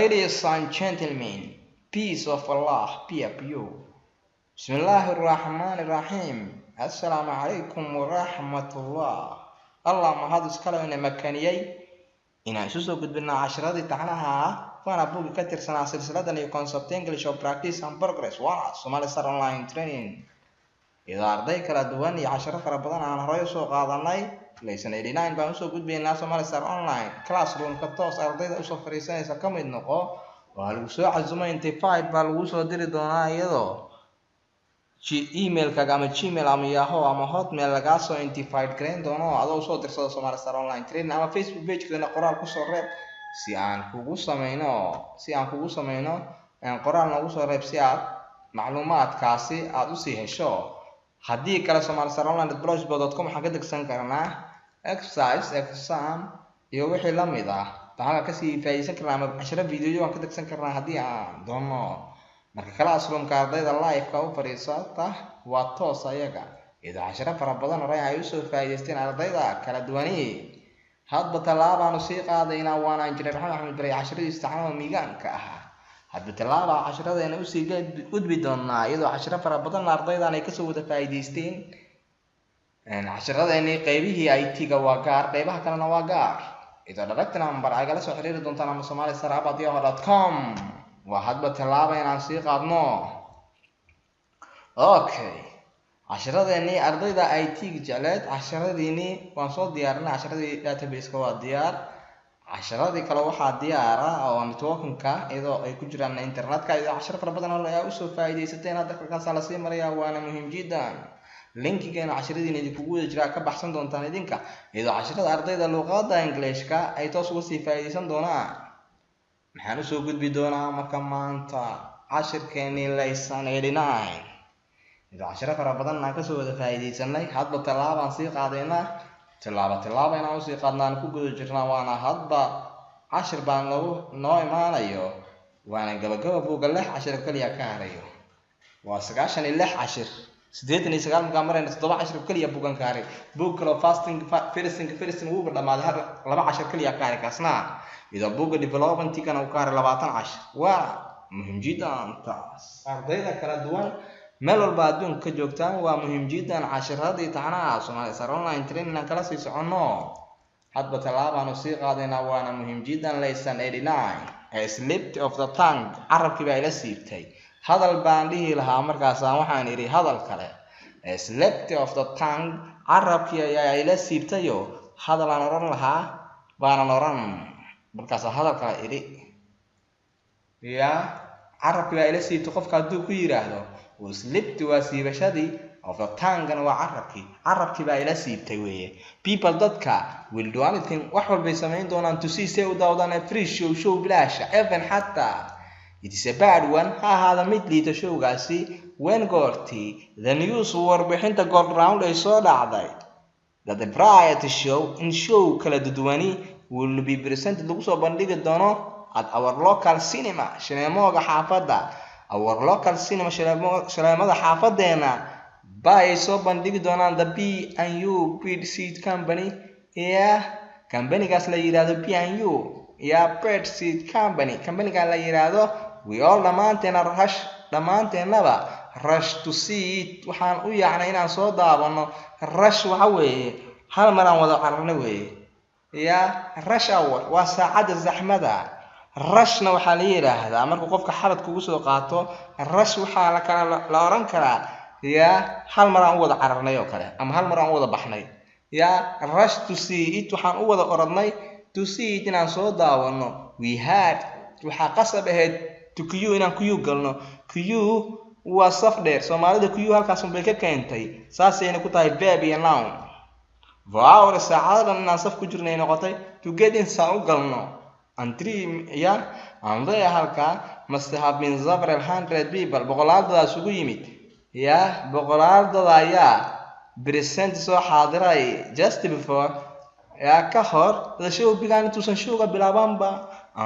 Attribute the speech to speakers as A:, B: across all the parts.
A: Ladies and gentlemen, peace of Allah be upon you. Bismillahirrahmanirrahim. Assalamu alaikum warahmatullah. Allah mahad iskale ina makaniyay inaan isu soo gudbinaa casharadii taxanaha waana buugi ka tirsanaa silsiladan iyo concept English of practice and progress waa Somali Star online training iyadoo arday kala duwan iyo casharo fara badan aan horay soo qaadanay lesson 89 baan soo gudbinaa Somali Star online classroom ka toos ardayda u soo fariisanaysa ka mid noqo waa lagu soo casuumay intifaid baa lagu soo diri doonaa iyadoo email kaga ama Gmail ama Yahoo ama Hotmail laga soo intifaid gareyn doono adoo soo dirsado Somali Star online training ama Facebook page kana qoraal ku soo reeb si aan kugu sameeyno qoraal nagu soo reeb si aad macluumaadkaasi aad u sii hesho haddii kale somalistaronline.blogspot.com waxaan ka degsan karnaa exercise exam iyo wixii la mid ah waxaan ka sii faa'iideysan karnaa ama casharo video waan ka degsan karnaa haddii aan doono marka classroom-ka ardayda live-ka u fariisata waa toos ayaga iyadoo casharo fara badan hore ay u soo faa'iideysteen ardayda kala duwani hadba talaabaan sii qaadaynaa waana injineer Maxamed Axmed Baray casharadiisa taxanaha miigaanka ah hadba talaaba casharadeena u sii gudbi doonaa iyadoo casharo fara badan ardaydan ay ka soo wada faa'iideysteen casharadeena qaybihii IT-ga waa gaar qaybaha kalena waa gaar iyadoo direct number ay kala soo xiriiri doontaan ama somalistar@yahoo.com waa hadba talaaba inaan sii qaadno okay casharadeeni ardayda IT-ga jecleed casharadiini waan soo diyaarinay casharadii database-ka waa diyaar casharadii kale waxaa diyaara oo networking-ka iyadoo ay ku jiraan internet-ka iyo casharo fara badan oo ay u soo faa'iideysateen hadda halkaas la sii maraya waana muhiim jiddan linkigeena casharadiina idinku wada jira ka baxsan doontaan idinka iyadoo casharada ardayda luqadda English-ka ay toos uga sii faa'iideysan doonaan maxaan u soo gudbi doonaa marka maanta cashirkeeni lesson 89 iyadoo casharo fara badan aan ka soo wada faa'iideysanay hadba talaabaan sii qaadaynaa talaaba inaan usii qaadnaan ku guda jirnaa waana hadba cashir baan noo imaanayo waana gabagaba buugga 6 cashir kaliya ka harayo waa 96 cashir 89 markaan marayna 7 cashir kaliya buugan ka haray buug kale first wuu dhamaaday har 2 cashir kaliya ka haray kaasna iyadoo buugga development-kana uu ka haray 20 cashir waa muhiim jiddan taas ardayda kala duwan meel walba adduunka joogtaan waa muhiim jiddan casharadii taxanaha Somali Star online training aan kala sii soconno hadba talaabaan sii qaadaynaa waana muhiim jiddan lesson 89 a slip of the tongue carabkii baa ila siibtay hadal baan dhihi lahaa markaas waxaan iri hadal kale a slip of the tongue carabkii ayaa ila siibtayo hadal aan oran lahaa baan oran markaas hadal kale iri ya carabkii baa ila siibtay qofka hadduu ku yiraahdo slipped waa siibashadii of the tongue waa carabkii baa ila siibtay weeye people dadka will do anything wax walba sameyn doonaan to see say u dawdaan free show bilaasha even hatta it is a bad one hada mid liita showgaasi when goorti the news warbixinta gold round ay soo dhacday that the variety show in show kala duwani will be presented lagu soo bandhigi doono at our local cinema shineemooga xaafadda our local cinema shaleemada xaafadeena bay soo bandhigi doonaan the B&U Bed Seed Company company-gaas la yiraahdo B&U Bed Seed company-ga la yiraahdo we all dhammaanteenaba rush to see it waxaan u yaacnay inaan soo daawano rush waxa weeye hal mar aan wada cararnay weeye rush hour waa saacada zaxmada rushna waxaa la yiraahdaa marka qofka xalad kugu soo qaato rush waxaa la oran karaa hal mar aan u wada cararnay oo kale ama hal mar aan u wada baxnay rush to see it waxaan u wada oradnay to see it inaan soo daawano we had waxaa qasab ahayd to queue inaan queue galno queue waa saf dheer Soomaalida queue halkaas bay ka keentay saasayna ku tahay verb iyo noun waa saacadan inaan saf ku jirnay noqotay to get in saa u galno and they halka must have been several hundred people boqolaadadaas ugu yimid boqolaadada ayaa present soo xaadiray just before ka hor the show began intuusan showga bilaabanba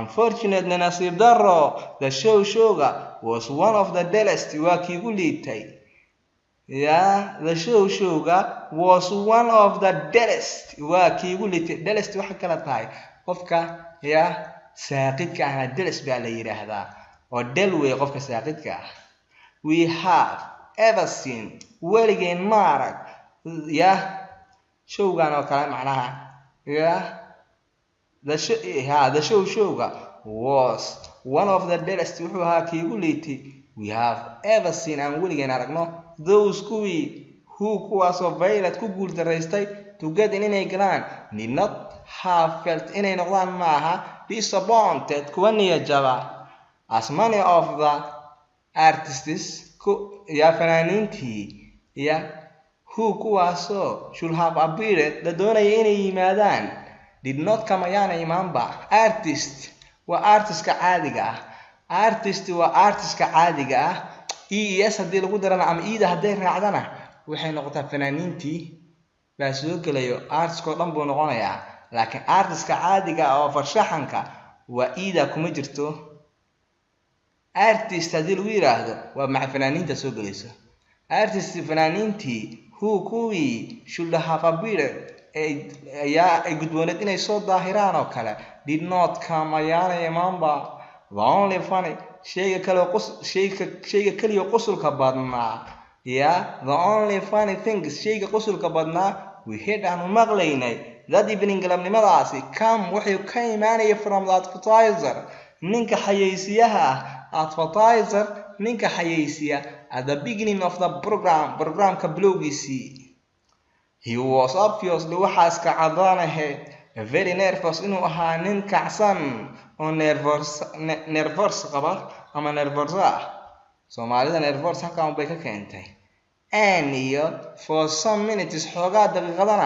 A: unfortunately nasiib daro the showga was one of the dullest waa kii ugu liitay the showga was one of the dullest waa kii ugu liitay dullest waxa kala tahay qofka saaqidka ahna delis baa la yiraahdaa oo del way qofka saaqidka ah. We have ever seen weligeen ma arag showgan oo kale macnaha the showga was one of the deadest wuxuu ahaa kii ugu liitay we have ever seen aan weligeen aragno those kuwaasoo violent ku guuldaraystay to get inay galaan did not have felt inay noqdaan maaha disappointed kuwa niyad jaba as many of the artists fanaaniintii kuwaasoo should have appeared la doonaya inay yimaadaan did not come ayaana imaanba. Artist waa artistka caadiga ah. Artist waa artistka caadiga ah. ES haddii lagu darana ama iida hadday raacdana waxay noqotaa fanaaniintii baa soo gelayo artistkoo dhan buu noqonayaa. laakiin artistka caadiga ah oo farshaxanka waa iida kuma jirto. artist haddii lagu yiraahdo waa maca fanaaniinta soo gelayso. artist fanaaniintii kuwii should have appeared ay gudbooneed inay soo daahiraan oo kale did not come ayaana imaanba. the only funny shayga kaliya qusulka badnaa the only funny things shayga qusulka badnaa we heard aanu maqlaynay that evening galabnimadaasi come waxay ka imaanaya from the advertiser ninka xayeysiyaha ah. advertiser ninka xayeysiya at the beginning of the programka bilowgiisii. He was obviously waxaas ka cadaanahay very nervous inuu ahaa nin kacsan oo nervous qaba ama nervous ah. Soomaalida nervous halkan bay ka keentay. And for some minutes xoogaa daqiiqada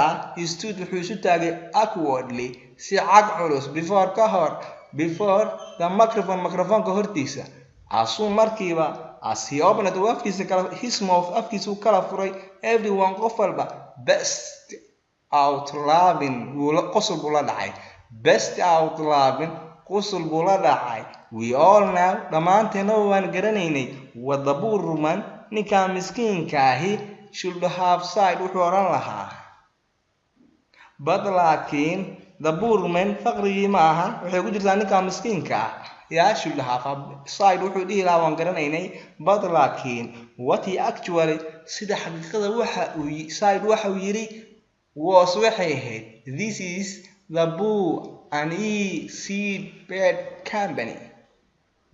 A: ah he stood wuxuu isu taagay awkwardly si cag culus before the microphone hortiisa. asuu markiiba as he opened his mouth afkiisu kala furay everyone qof walba best out laughing qosol buu la dhacay. best out laughing qosol buu la dhacay. we all know dhammaanteena waan garanaynay what the poor woman ninka miskiinka ahi should have said wuxuu oran lahaa. but laakiin the poor woman faqrigii ma aha waxay ku jirtaa ninka miskiinka ah should have said wuxuu dhihi lahaa waan garanaynay. but laakiin what he actually sida xaqiiqada waxa uu yiri was waxay ahayd this is the Boo and Seed Bed Company.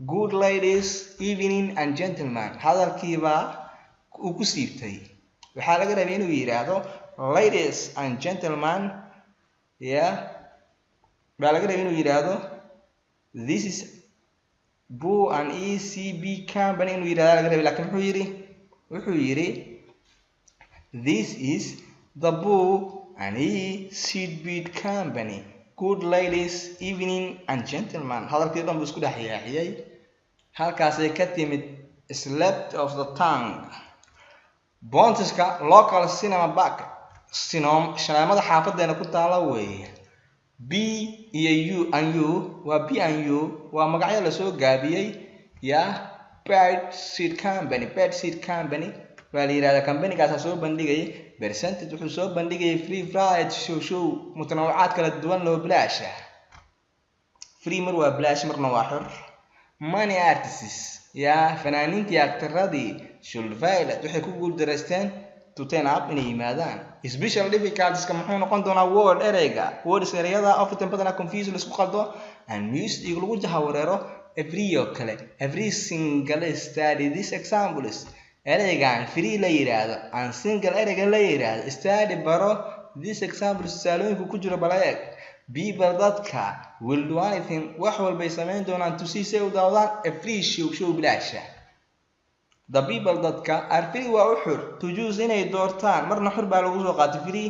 A: Good ladies, evening and gentlemen. hadalkiiba uu ku siibtay. waxaa laga rabay inuu yiraahdo ladies and gentlemen baa laga rabay inuu yiraahdo this is Boo and ECB Company inuu yiraahdo laga rabay laakiin wuxuu yiri this is the Boo and Seed Company. Good ladies, evening and gentlemen. hadalkii dhan buu isku dhex yaaciyay. halkaasay ka timid slip of the tongue. Bontiska local cinema back shanaamada xaafadeena ku taala weeye. B iyo U waa B and U waa magacyo la soo gaabiyay Bed Seed Company waa la yiraahdaa company-gaas soo bandhigay percentage wuxuu soo bandhigay free variety show mutanawacaad kala duwan loo bilaasha. free mar waa bilaash marna waa xor. many artists fanaaniintii aktaradii should violate waxay ku guuldareysteen to turn up inay yimaadaan. special difficulties muxuu noqon doonaa words ereyada often badanaa confuse la isku qaldo and music lagu jahawareero every single study this examples ereygan free la yiraahdo and single ereyga la yiraahdo study baro this example tusaalooyinku ku jiro balaag. people dadka will do anything wax walbay sameyn doonaan to see say u daawdaan a free show bilaasha. the people dadka are free waa u xur to choose inay doortaan marna xur baa lagu soo qaatay free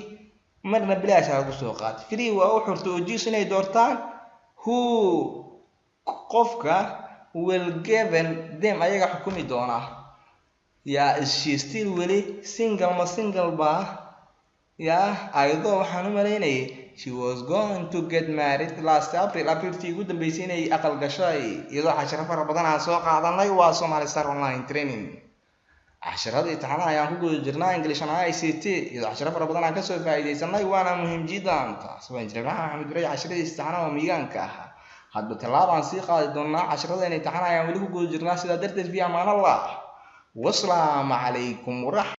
A: marna bilaash lagu soo qaatay. free waa u xur to choose inay doortaan who qofka will given them ayaga xukumi doona. is she still weli single ba ayadoo waxaan u malaynayay she was going to get married last April ugu dambeysay inay aqal gashay iyadoo xasharo fara badan aan soo qaadanay. waa Somali Star Online Training. casharadii taxanaha ayaan ku guda jirnaa English and ICT iyo casharo fara badan aan kasoo faa'iidaysanay waana muhiim jiddan taas waa injineer Maxamed Ibrahim casharadiisa taxanaha oo miigaanka ah hadba tallaabaan sii qaadi doonaa casharadeenii taxanaha ayaan weli ku guda jirnaa sidaa darteed fi amaan Allah wasalaamu calaykum